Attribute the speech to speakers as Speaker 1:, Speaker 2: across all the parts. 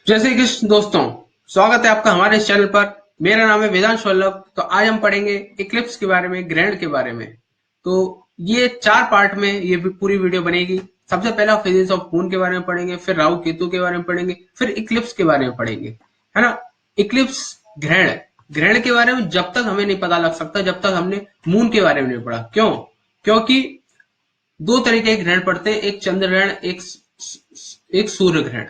Speaker 1: जैसे कि दोस्तों, स्वागत है आपका हमारे इस चैनल पर। मेरा नाम है वेदांश वल्लभ। तो आज हम पढ़ेंगे इक्लिप्स के बारे में, ग्रहण के बारे में। तो ये 4 पार्ट में ये पूरी वीडियो बनेगी। सबसे पहला फेजेस ऑफ मून के बारे में पढ़ेंगे, फिर राहु केतु के बारे में पढ़ेंगे, फिर इक्लिप्स के बारे में पढ़ेंगे, है ना। इक्लिप्स, ग्रहण, ग्रहण के बारे में जब तक हमें नहीं पता लग सकता जब तक हमने मून के बारे में नहीं पढ़ा। क्यों? क्योंकि दो तरीके के ग्रहण पड़ते हैं, एक चंद्र ग्रहण, एक सूर्य ग्रहण,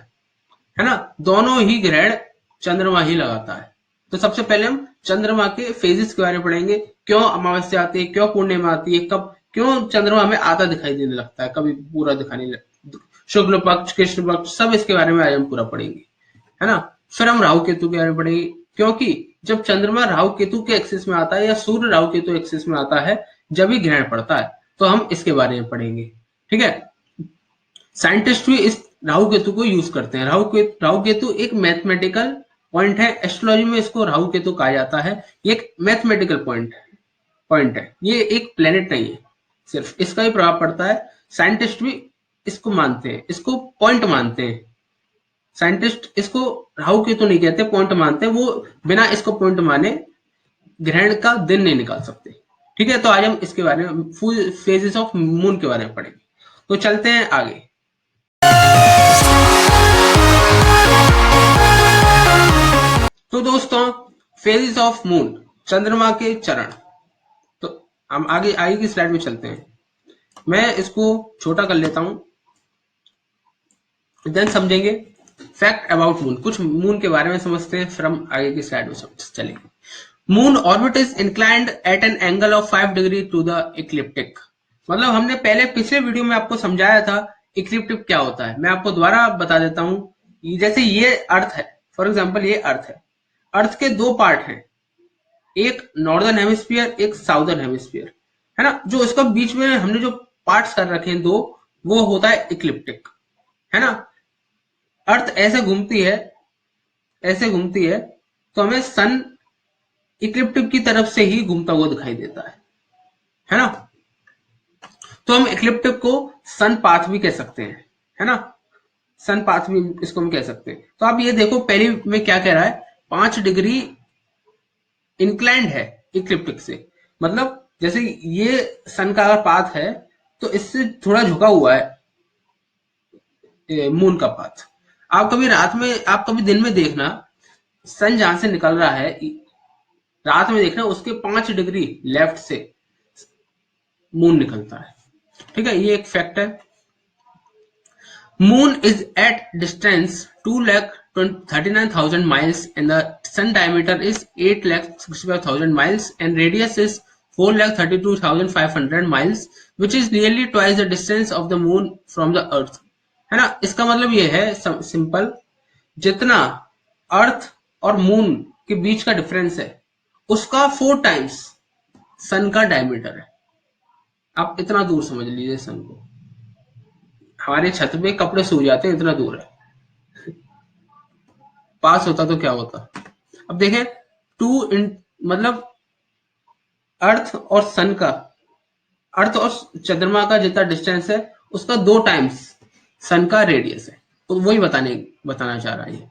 Speaker 1: है ना। दोनों ही ग्रहण चंद्रमा ही लगाता है। तो सबसे पहले हम चंद्रमा के फेजेस के बारे में पढ़ेंगे। क्यों अमावस्या आती है, क्यों पूर्णिमा आती है, कब क्यों चंद्रमा हमें आधा दिखाई देने लगता है, कभी पूरा दिखाने लगता, शुक्ल पक्ष, कृष्ण पक्ष, सब इसके बारे में आज हम पूरा पढ़ेंगे, है ना। फिर हम राहु केतु के बारे में पढ़ेंगे, क्योंकि जब चंद्रमा राहु केतु के एक्सिस में आता है या सूर्य राहु केतु एक्सिस में आता है, जब ही ग्रहण पड़ता है, तो हम इसके बारे में पढ़ेंगे। ठीक है। साइंटिस्ट भी इस राहु केतु को यूज करते हैं। राहु केतु एक मैथमेटिकल पॉइंट है। एस्ट्रोलॉजी में इसको राहु केतु कहा जाता है। ये एक मैथमेटिकल पॉइंट है। ये एक प्लेनेट नहीं है, सिर्फ इसका ही प्रभाव पड़ता है। साइंटिस्ट भी इसको मानते हैं, इसको पॉइंट मानते हैं। साइंटिस्ट इसको राहु केतु नहीं कहते, पॉइंट मानते हैं। वो बिना इसको पॉइंट माने ग्रहण का दिन नहीं निकाल सकते। ठीक है। तो आज हम इसके बारे में, फुल फेजेस ऑफ मून के बारे में पढ़ेंगे। तो चलते हैं आगे। तो दोस्तों, फेजेस ऑफ मून, चंद्रमा के चरण। तो हम आगे आगे की स्लाइड में चलते हैं। मैं इसको छोटा कर लेता हूं, देन समझेंगे। फैक्ट अबाउट मून, कुछ मून के बारे में समझते हैं, फिर हम आगे की स्लाइड में चलेंगे। Moon orbit is inclined at an angle of 5 degree to the ecliptic. मतलब हमने पहले पिछले वीडियो में आपको समझाया था इक्लिप्टिक क्या होता है। मैं आपको दोबारा बता देता हूं। जैसे ये अर्थ है, फॉर एग्जाम्पल ये अर्थ है। अर्थ के दो पार्ट हैं, एक नॉर्दर्न हेमिस्फीयर, एक साउदर्न हेमिस्फीयर, है ना। जो इसका बीच में हमने जो पार्ट्स कर रखे हैं दो, वो होता है इक्लिप्टिक, है ना। अर्थ ऐसे घूमती है तो हमें सन इक्लिप्टिक की तरफ से ही घूमता हुआ दिखाई देता है ना। तो हम इक्लिप्टिक को सन पाथ भी कह सकते हैं, है ना। सन पाथ भी इसको हम कह सकते हैं। तो आप ये देखो, पहली में क्या कह रहा है, 5 डिग्री इंक्लाइंड है इक्लिप्टिक से। मतलब जैसे ये सन का अगर पाथ है, तो इससे थोड़ा झुका हुआ है मून का पाथ। आप कभी दिन में देखना, सन जहां से निकल रहा है, रात में देखना उसके 5 डिग्री लेफ्ट से मून निकलता है। ठीक है, ये एक फैक्ट है। Moon is at distance 2,39,000 miles and the sun diameter is 8,65,000 miles and radius is 4,32,500 miles, which is nearly twice the distance of the moon from the earth। है ना। इसका मतलब ये है सिंपल, जितना अर्थ और मून के बीच का डिफरेंस है, उसका 4 टाइम्स सन का डायमीटर है। आप इतना दूर समझ लीजिए सन को। हमारे छत पे कपड़े सूख जाते हैं, इतना दूर है। पास होता तो क्या होता। अब देखें, मतलब अर्थ और सन का, अर्थ और चंद्रमा का जितना डिस्टेंस है, उसका 2 टाइम्स सन का रेडियस है। तो वही बताना चाह रहा है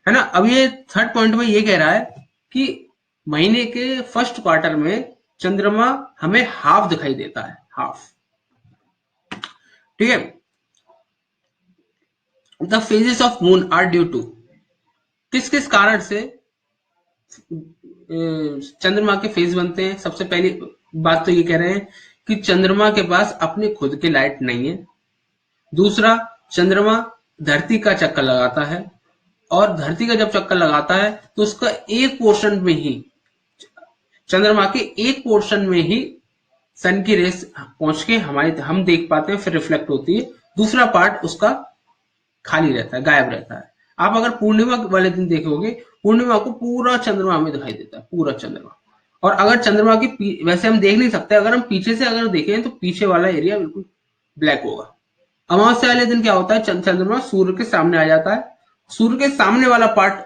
Speaker 1: ना। अब ये थर्ड पॉइंट में ये कह रहा है कि महीने के फर्स्ट क्वार्टर में चंद्रमा हमें हाफ दिखाई देता है, हाफ। ठीक है। The phases of moon are due to, किस किस कारण से चंद्रमा के फेज बनते हैं। सबसे पहली बात तो ये कह रहे हैं कि चंद्रमा के पास अपनी खुद की लाइट नहीं है। दूसरा, चंद्रमा धरती का चक्कर लगाता है, और धरती का जब चक्कर लगाता है तो उसका एक पोर्शन में ही, चंद्रमा के एक पोर्शन में ही सन की रेस पहुंच के हम देख पाते हैं, फिर रिफ्लेक्ट होती है। दूसरा पार्ट उसका खाली रहता है, गायब रहता है। आप अगर पूर्णिमा वाले दिन देखोगे, पूर्णिमा को पूरा चंद्रमा हमें दिखाई देता है, पूरा चंद्रमा। और अगर चंद्रमा की वैसे हम देख नहीं सकते, अगर हम पीछे से अगर देखें तो पीछे वाला एरिया बिल्कुल ब्लैक होगा। अमावस्या वाले दिन क्या होता है, चंद्रमा सूर्य के सामने आ जाता है। सूर्य के सामने वाला पार्ट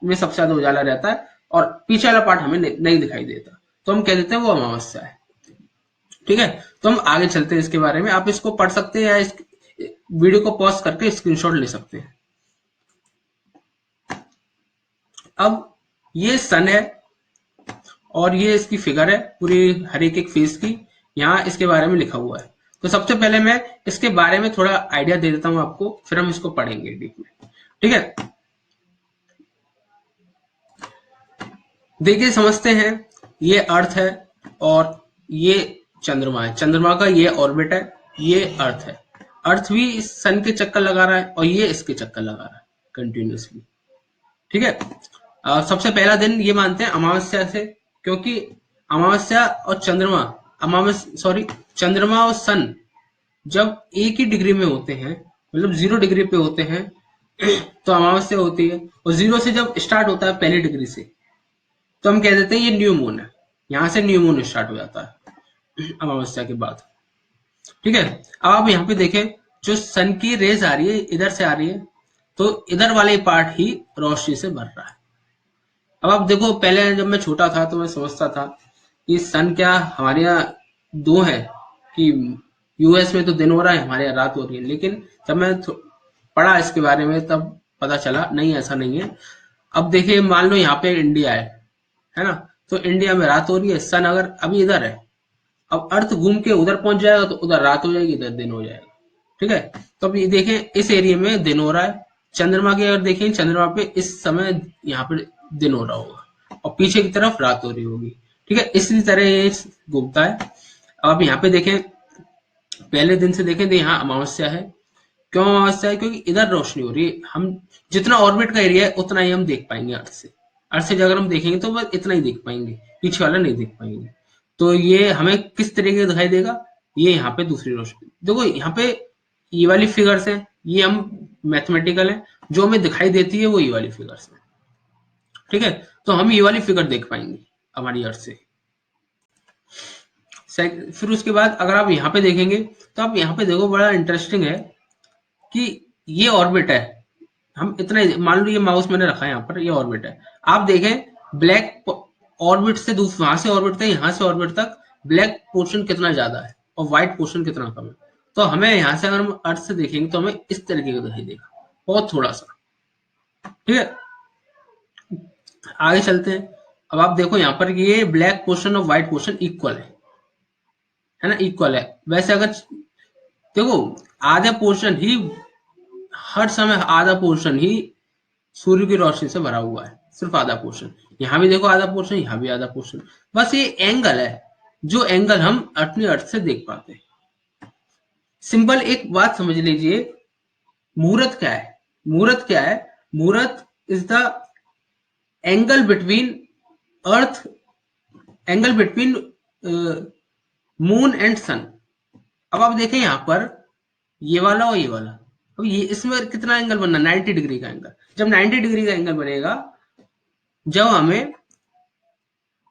Speaker 1: में सबसे ज्यादा उजाला रहता है, और पीछे वाला पार्ट हमें नहीं दिखाई देता, तो हम कह देते हैं वो अमावस्या है। ठीक है। तो हम आगे चलते हैं इसके बारे में। आप इसको पढ़ सकते हैं या इस वीडियो को पॉज करके स्क्रीनशॉट ले सकते हैं। अब ये सन है और ये इसकी फिगर है पूरी हर एक फेस की, यहाँ इसके बारे में लिखा हुआ है। तो सबसे पहले मैं इसके बारे में थोड़ा आइडिया दे देता हूं आपको, फिर हम इसको पढ़ेंगे डीप में। ठीक है, देखिए समझते हैं, ये अर्थ है और ये चंद्रमा है, चंद्रमा का ये ऑर्बिट है, ये अर्थ है। अर्थ भी इस सन के चक्कर लगा रहा है और ये इसके चक्कर लगा रहा है कंटिन्यूसली। ठीक है, सबसे पहला दिन ये मानते हैं अमावस्या से, क्योंकि अमावस्या और चंद्रमा, चंद्रमा और सन जब एक ही डिग्री में होते हैं, मतलब 0 डिग्री पे होते हैं तो अमावस्या होती है, और 0 से जब स्टार्ट होता है पहली डिग्री से, तो हम कह देते हैं ये न्यू मून है। यहां से न्यू मून स्टार्ट हो जाता है अमावस्या के बाद। ठीक है, अब आप यहाँ पे देखें, जो सन की रेज आ रही है इधर से आ रही है, तो इधर वाले पार्ट ही रोशनी से भर रहा है। अब आप देखो, पहले जब मैं छोटा था तो मैं समझता था कि सन क्या हमारे यहाँ दो है, कि यूएस में तो दिन हो रहा है, हमारे यहाँ रात हो रही है। लेकिन जब मैं पढ़ा इसके बारे में तब पता चला नहीं, ऐसा नहीं है। अब देखिए, मान लो यहाँ पे इंडिया है ना, तो इंडिया में रात हो रही है, सन अगर अभी इधर है, अब अर्थ घूम के उधर पहुंच जाएगा तो उधर रात हो जाएगी, इधर दिन हो जाएगा। ठीक है, तो अब ये देखें, इस एरिया में दिन हो रहा है। चंद्रमा की अगर देखें, चंद्रमा पे इस समय यहाँ पे दिन हो रहा होगा और पीछे की तरफ रात हो रही होगी। ठीक है, इसी तरह ये घूमता है। अब आप यहाँ पे देखें, पहले दिन से देखें तो यहाँ अमावस्या है। क्यों अमावस्या है? क्योंकि इधर रोशनी हो रही है। हम जितना ऑर्बिट का एरिया है उतना ही हम देख पाएंगे अर्थ से। अर्थ से अगर हम देखेंगे तो बस इतना ही देख पाएंगे, पीछे वाला नहीं देख पाएंगे। तो ये हमें किस तरीके का दिखाई देगा, ये यहाँ पे दूसरी रोशनी देखो, यहाँ पे ये वाली फिगर्स है, ये हम मैथमेटिकल है, जो हमें दिखाई देती है वो ये वाली फिगर्स है। ठीक है, तो हम ये वाली फिगर देख पाएंगे हमारी अर्थ से। फिर उसके बाद अगर आप यहाँ पे देखेंगे तो आप यहाँ पे देखो, बड़ा इंटरेस्टिंग है कि ये ऑर्बिट है। हम इतना मान लो, ये माउस मैंने रखा है यहाँ पर, ये ऑर्बिट है। आप देखें, ब्लैक ऑर्बिट से वहां से ऑर्बिट तक, यहाँ से ऑर्बिट तक ब्लैक पोर्शन कितना ज्यादा है और व्हाइट पोर्शन कितना कम है। तो हमें यहाँ से अगर हम अर्थ से देखेंगे तो हमें इस तरीके का दिखाई देगा, बहुत थोड़ा सा। ठीक है, आगे चलते हैं। अब आप देखो यहाँ पर, ये ब्लैक पोर्शन और व्हाइट पोर्शन इक्वल है ना, इक्वल है। वैसे अगर देखो, आधा पोर्शन ही, हर समय आधा पोर्शन ही सूर्य की रोशनी से भरा हुआ है, सिर्फ आधा पोर्शन। यहां भी देखो आधा पोर्शन, यहां भी आधा पोर्शन। बस ये एंगल है, जो एंगल हम अपनी अर्थ से देख पाते हैं। सिंपल एक बात समझ लीजिए, मुहूर्त क्या है? मुहूर्त क्या है? मुहूर्त is the angle between earth, angle between moon and sun. अब आप देखें यहाँ पर, ये वाला और ये वाला, अब ये इसमें कितना एंगल बनना, 90 डिग्री का एंगल। जब 90 डिग्री का एंगल बनेगा, जब हमें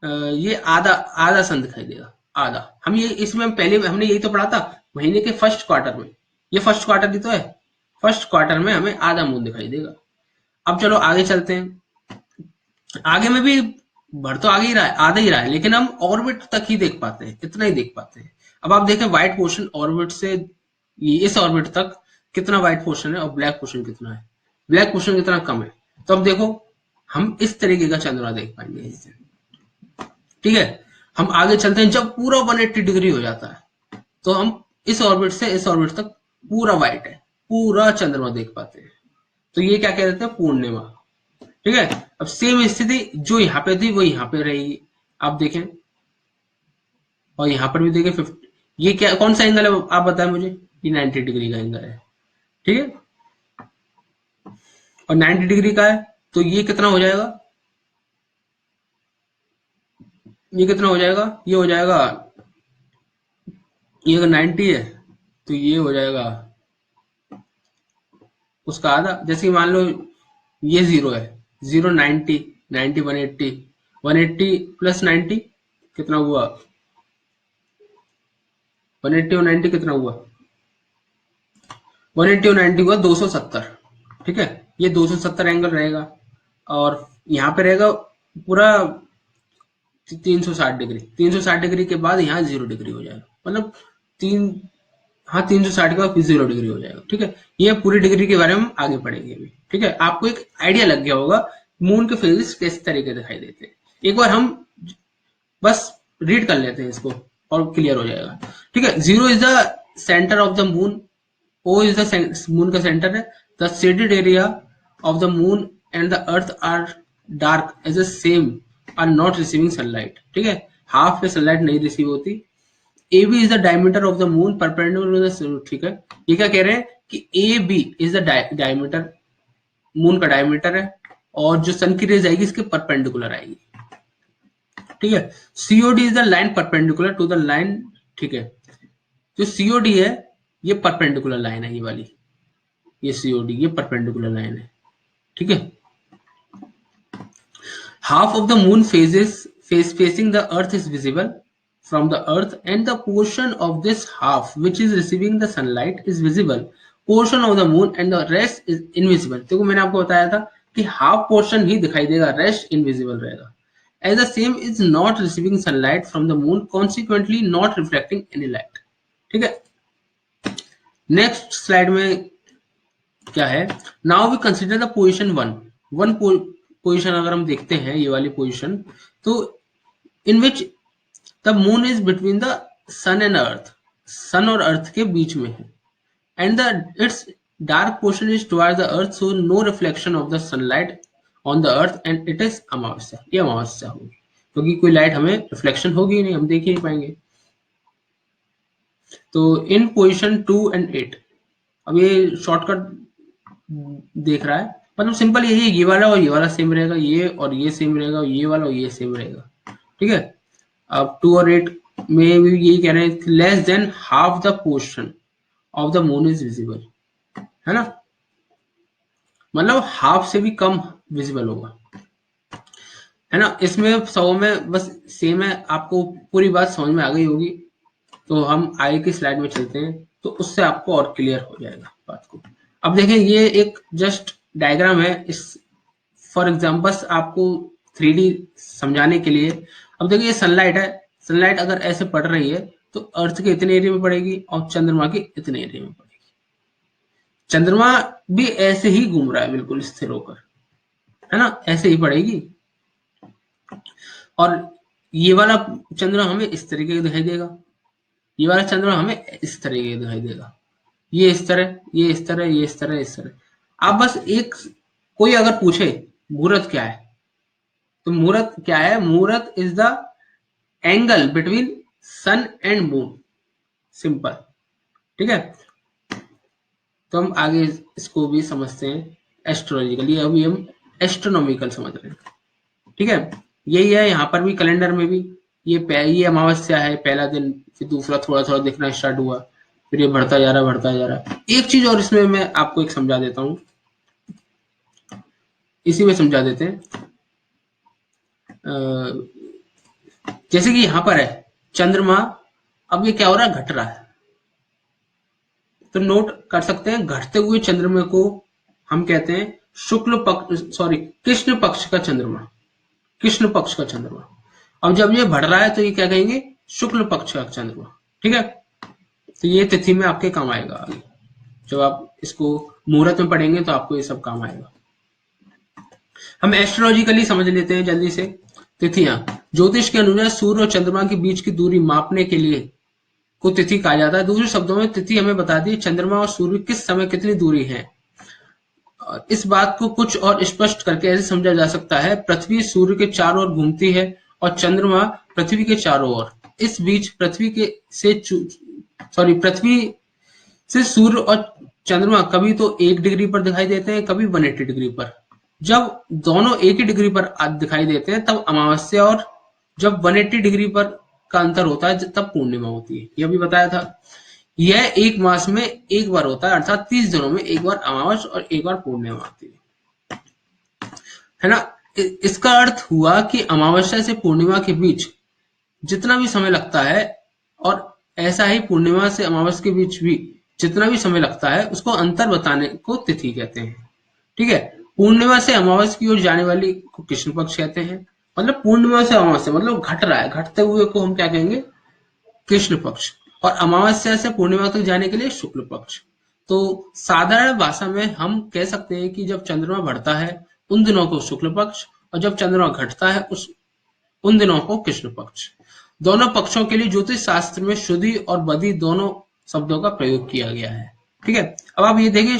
Speaker 1: ये आधा आधा सन दिखाई देगा, आधा। हम ये इसमें पहले हमने यही तो पढ़ा था महीने के फर्स्ट क्वार्टर में, ये फर्स्ट क्वार्टर ही तो है, फर्स्ट क्वार्टर में हमें आधा मून दिखाई देगा। अब चलो आगे चलते हैं, आगे में भी भर तो आगे ही रहा है, आधा ही रहा है, लेकिन हम ऑर्बिट तक ही देख पाते हैं, इतना ही देख पाते हैं। अब आप देखें, व्हाइट पोर्शन ऑर्बिट से इस ऑर्बिट तक कितना व्हाइट पोर्शन है और ब्लैक पोर्शन कितना है, ब्लैक पोर्शन कितना कम है। तो अब देखो, हम इस तरीके का चंद्रमा देख पाएंगे इससे। ठीक है, हम आगे चलते हैं, जब पूरा 180 डिग्री हो जाता है तो हम इस ऑर्बिट से इस ऑर्बिट तक पूरा व्हाइट है, पूरा चंद्रमा देख पाते हैं। तो ये क्या कह देते हैं, पूर्णिमा। ठीक है, अब सेम स्थिति जो यहाँ पे थी वो यहाँ पे रहेगी। आप देखें, और यहाँ पर भी देखें 50, ये क्या, कौन सा एंगल है आप बताएं मुझे? ये 90 डिग्री का एंगल है। ठीक है, और 90 डिग्री का है तो ये कितना हो जाएगा, ये कितना हो जाएगा, ये हो जाएगा, ये अगर 90 है तो ये हो जाएगा उसका आधा। जैसे मान लो ये 0 है, 0 90, 90 180, 180 प्लस 90 कितना हुआ, 180 और 90 कितना हुआ, 180 और 90 हुआ 270। ठीक है, ये 270 एंगल रहेगा, और यहाँ पे रहेगा पूरा 360 डिग्री। 360 डिग्री के बाद यहाँ 0 डिग्री हो जाएगा, मतलब तीन, हाँ 360 के बाद 0 डिग्री हो जाएगा। ठीक है, ये पूरी डिग्री के बारे में हम आगे पढ़ेंगे अभी। ठीक है, आपको एक आइडिया लग गया होगा मून के फेजेस किस तरीके दिखाई देते हैं। एक बार हम बस रीड कर लेते हैं इसको और क्लियर हो जाएगा। ठीक है, 0 is the centre of the moon, O is the moon का सेंटर है। The shaded area of the moon and the earth are dark as the same are not receiving sunlight. ठीक है, हाफ पे sunlight नहीं receive होती। A B is the diameter of the moon perpendicular. ठीक है, ये क्या कह रहे हैं कि A B is the diameter, moon का डायमीटर है, और जो सन की रेज आएगी इसके परपेंडिकुलर आएगी। ठीक है, COD is the line perpendicular to the line. ठीक है, जो सीओडी है ये परपेंडिकुलर लाइन है, ये वाली, ये सीओडी ये परपेंडिकुलर लाइन है। ठीक है, half of the moon facing the earth is visible from the earth, and the portion of this half which is receiving the sunlight is visible portion of the moon, and the rest is invisible। देखो मैंने आपको बताया था कि half portion ही दिखाई देगा, rest invisible रहेगा। as the same is not receiving sunlight from the moon, consequently not reflecting any light। ठीक है, नेक्स्ट स्लाइड में क्या है, now we consider the position one position अगर हम देखते हैं ये वाली पोजिशन, तो in which the moon is between the sun and earth, sun और अर्थ के बीच में है, and the its dark portion is towards the earth, so no reflection of the sunlight on the earth, and it is amavasya. ये अमावस्या होगी क्योंकि कोई light हमें रिफ्लेक्शन होगी नहीं, हम देख ही नहीं पाएंगे। तो इन पोजिशन 2 and 8, अब ये शॉर्टकट देख रहा है, मतलब सिंपल यही है, ये वाला और ये वाला सेम रहेगा, ये और ये सेम रहेगा, ये वाला और ये सेम रहेगा। ठीक है, अब 2 और 8 में भी यही कह रहे हैं, less than half the portion of the moon is visible, है ना, मतलब हाफ से भी कम विजिबल होगा, है ना। इसमें सब में बस सेम है, आपको पूरी बात समझ में आ गई होगी। तो हम आगे की स्लाइड में चलते हैं, तो उससे आपको और क्लियर हो जाएगा बात को। अब देखें, ये एक जस्ट डायग्राम है, इस फॉर एग्जाम्पल आपको 3D समझाने के लिए। अब देखिए ये सनलाइट है, सनलाइट अगर ऐसे पड़ रही है तो अर्थ के इतने एरिया में पड़ेगी और चंद्रमा के इतने एरिया में पड़ेगी। चंद्रमा भी ऐसे ही घूम रहा है बिल्कुल स्थिर होकर, है ना, ऐसे ही पड़ेगी। और ये वाला चंद्रमा हमें इस तरीके का दिखाई देगा, ये वाला चंद्रमा हमें इस तरीके का दिखाई देगा, ये इस तरह, ये इस तरह, ये इस तरह, इस तरह। आप बस एक, कोई अगर पूछे मुहूर्त क्या है, तो मुहूर्त क्या है, मुहूर्त is the angle between sun and moon, simple. ठीक है, तो हम आगे इसको भी समझते हैं एस्ट्रोलॉजिकली, अभी हम एस्ट्रोनॉमिकल समझ रहे हैं। ठीक है, यही है यहाँ पर भी, कैलेंडर में भी ये अमावस्या है पहला दिन, फिर दूसरा थोड़ा थोड़ा दिखना स्टार्ट हुआ, फिर ये बढ़ता जा रहा है, बढ़ता जा रहा है। एक चीज और इसमें मैं आपको एक समझा देता हूँ, इसी में समझा देते हैं। जैसे कि यहाँ पर है चंद्रमा, अब ये क्या हो रहा है, घट रहा है, तो नोट कर सकते हैं घटते हुए चंद्रमा को हम कहते हैं शुक्ल पक्ष, सॉरी कृष्ण पक्ष का चंद्रमा, कृष्ण पक्ष का चंद्रमा। अब जब ये बढ़ रहा है तो ये क्या कहेंगे, शुक्ल पक्ष का चंद्रमा। ठीक है, तो ये तिथि में आपके काम आएगा आगे, जब आप इसको मुहूर्त में पढ़ेंगे तो आपको ये सब काम आएगा। हम एस्ट्रोलॉजिकली समझ लेते हैं जल्दी से। तिथियां, ज्योतिष के अनुसार सूर्य और चंद्रमा के बीच की दूरी मापने के लिए को तिथि कहा जाता है। दूसरे शब्दों में तिथि हमें बताती है चंद्रमा और सूर्य किस समय कितनी दूरी है। इस बात को कुछ और स्पष्ट करके ऐसे समझा जा सकता है, पृथ्वी सूर्य के चारों ओर घूमती है और चंद्रमा पृथ्वी के चारों ओर। इस बीच पृथ्वी से सूर्य और चंद्रमा कभी तो 1 डिग्री पर दिखाई देते हैं, कभी 180 डिग्री पर। जब दोनों एक ही डिग्री पर दिखाई देते हैं तब अमावस्या, और जब 180 डिग्री पर का अंतर होता है तब पूर्णिमा होती है। यह भी बताया था। यह एक मास में एक बार होता है, अर्थात 30 दिनों में एक बार अमावस्या और एक बार पूर्णिमा आती है ना। इसका अर्थ हुआ कि अमावस्या से पूर्णिमा के बीच जितना भी समय लगता है, और ऐसा ही पूर्णिमा से अमावस्या के बीच भी जितना भी समय लगता है, उसको अंतर बताने को तिथि कहते हैं। ठीक है, पूर्णिमा से अमावस्या की ओर जाने वाली को कृष्ण पक्ष कहते हैं। मतलब पूर्णिमा से अमावस्या मतलब घट रहा है, घटते हुए को हम क्या कहेंगे, कृष्ण पक्ष। और अमावस्या से पूर्णिमा तक जाने के लिए शुक्ल पक्ष। तो साधारण भाषा में हम कह सकते हैं कि जब चंद्रमा बढ़ता है उन दिनों को शुक्ल पक्ष, और जब चंद्रमा घटता है उन दिनों को कृष्ण पक्ष। दोनों पक्षों के लिए ज्योतिष शास्त्र में शुद्धि और बदी दोनों शब्दों का प्रयोग किया गया है। ठीक है, अब आप ये देखिए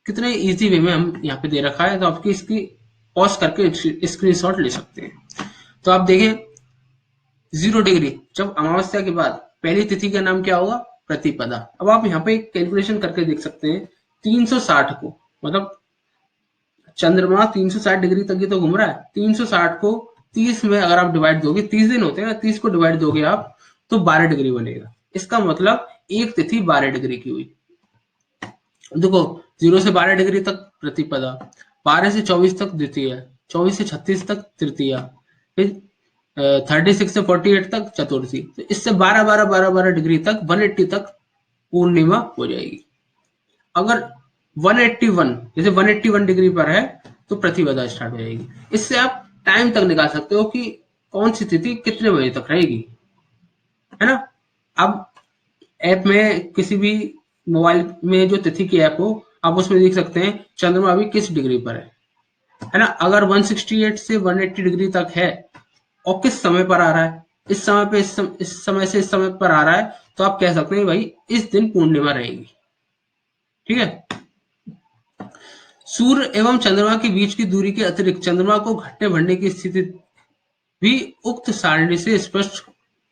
Speaker 1: कितने इजी वे में हम यहाँ पे दे रखा है, तो आपकी इसकी पॉज करके स्क्रीनशॉट ले सकते हैं। तो आप देखें 0 डिग्री जब अमावस्या के बाद पहली तिथि का नाम क्या होगा? प्रतिपदा। अब आप यहाँ पे कैलकुलेशन करके देख सकते हैं 360 को, मतलब चंद्रमा 360 डिग्री तक ही तो घूम रहा है, 360 को 30 में अगर आप डिवाइड दोगे, 30 दिन होते हैं ना, 30 को डिवाइड दोगे आप तो 12 डिग्री बनेगा। इसका मतलब एक तिथि 12 डिग्री की हुई। देखो 0 से 12 डिग्री तक प्रतिपदा, 12 से 24 तक द्वितीय, 24 से 36 तक तृतीया, फिर 36 से 48 तक चतुर्थी। तो इससे 12 डिग्री तक 180 तक पूर्णिमा हो जाएगी। अगर 181 जैसे 181 डिग्री पर है तो प्रतिपदा स्टार्ट हो जाएगी। इससे आप टाइम तक निकाल सकते हो कि कौन सी तिथि कितने बजे तक रहेगी, है ना। अब ऐप में किसी भी मोबाइल में जो तिथि की ऐप हो, आप उसमें देख सकते हैं चंद्रमा अभी किस डिग्री पर है ना। अगर 168 से 180 डिग्री तक है और किस समय पर आ रहा है, इस समय पे इस समय से इस समय पर आ रहा है, तो आप कह सकते हैं भाई इस दिन पूर्णिमा रहेगी। ठीक है, सूर्य एवं चंद्रमा के बीच की दूरी के अतिरिक्त चंद्रमा को घटने बढ़ने की स्थिति भी उक्त सारणी से स्पष्ट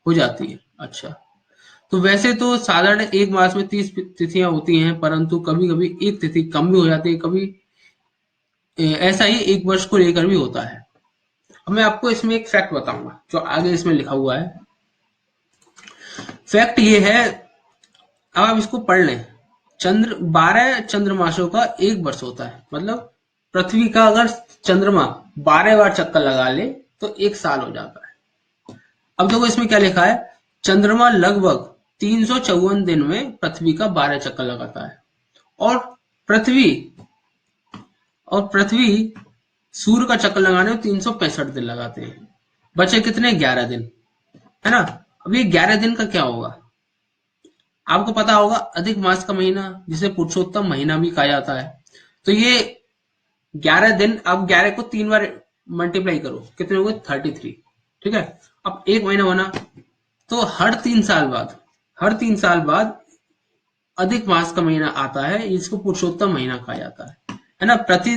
Speaker 1: हो जाती है। अच्छा, तो वैसे तो साधारण एक मास में 30 तिथियां होती हैं, परंतु कभी कभी एक तिथि कम भी हो जाती है, कभी ऐसा ही एक वर्ष को लेकर भी होता है। अब मैं आपको इसमें एक फैक्ट बताऊंगा जो आगे इसमें लिखा हुआ है। फैक्ट ये है, अब आप इसको पढ़ लें। 12 चंद्रमासों का एक वर्ष होता है, मतलब पृथ्वी का अगर चंद्रमा 12 बार चक्कर लगा ले तो एक साल हो जाता है। अब देखो इसमें क्या लिखा है, चंद्रमा लगभग 354 दिन में पृथ्वी का 12 चक्कर लगाता है, और पृथ्वी सूर्य का चक्कर लगाने में 365 दिन लगाते हैं। बचे कितने? 11 दिन, है ना। अब ये 11 दिन का क्या होगा? आपको पता होगा अधिक मास का महीना जिसे पुरुषोत्तम महीना भी कहा जाता है। तो ये 11 दिन, अब 11 को 3 बार मल्टीप्लाई करो, कितने हो गए? 33। ठीक है, अब एक महीना बना, तो हर 3 साल बाद अधिक मास का महीना आता है, इसको पुरुषोत्तम महीना कहा जाता है ना। प्रति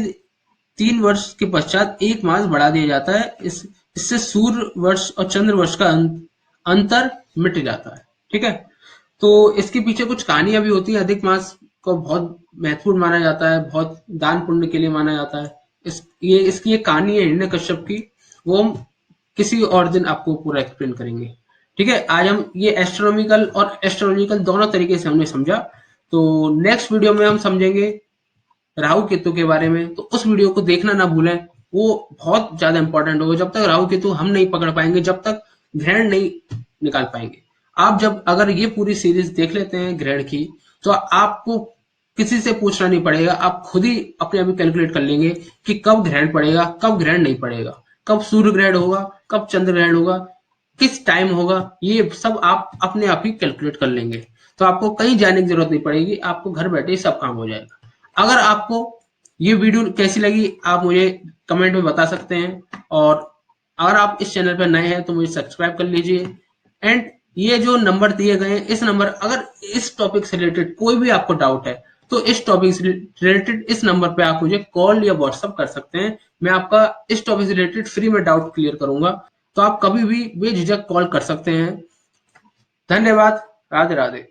Speaker 1: 3 वर्ष के पश्चात एक मास बढ़ा दिया जाता है, इससे सूर्य वर्ष और चंद्र वर्ष का अंतर मिट जाता है। ठीक है, तो इसके पीछे कुछ कहानियां भी होती है। अधिक मास को बहुत महत्वपूर्ण माना जाता है, बहुत दान पुण्य के लिए माना जाता है। इसकी एक कहानी है हिरण्यकश्यप की, वो हम किसी और दिन आपको पूरा एक्सप्लेन करेंगे। ठीक है, आज हम ये एस्ट्रोनॉमिकल और एस्ट्रोलॉजिकल दोनों तरीके से हमने समझा। तो नेक्स्ट वीडियो में हम समझेंगे राहु केतु के बारे में, तो उस वीडियो को देखना ना भूलें, वो बहुत ज्यादा इंपॉर्टेंट होगा। जब तक राहु केतु हम नहीं पकड़ पाएंगे, जब तक ग्रहण नहीं निकाल पाएंगे। आप जब अगर ये पूरी सीरीज देख लेते हैं ग्रहण की, तो आपको किसी से पूछना नहीं पड़ेगा, आप खुद ही अपने आप कैलकुलेट कर लेंगे कि कब ग्रहण पड़ेगा, कब ग्रहण नहीं पड़ेगा, कब सूर्य ग्रहण होगा, कब चंद्र ग्रहण होगा, किस टाइम होगा, ये सब आप अपने आप ही कैलकुलेट कर लेंगे। तो आपको कहीं जाने की जरूरत नहीं पड़ेगी, आपको घर बैठे ही सब काम हो जाएगा। अगर आपको ये वीडियो कैसी लगी आप मुझे कमेंट में बता सकते हैं, और अगर आप इस चैनल पर नए हैं तो मुझे सब्सक्राइब कर लीजिए। एंड ये जो नंबर दिए गए हैं, इस नंबर, अगर इस टॉपिक से रिलेटेड कोई भी आपको डाउट है तो इस टॉपिक से रिलेटेड इस नंबर पे आप मुझे कॉल या व्हाट्सअप कर सकते हैं। मैं आपका इस टॉपिक से रिलेटेड फ्री में डाउट क्लियर करूंगा, तो आप कभी भी बेझिझक कॉल कर सकते हैं। धन्यवाद, राधे राधे।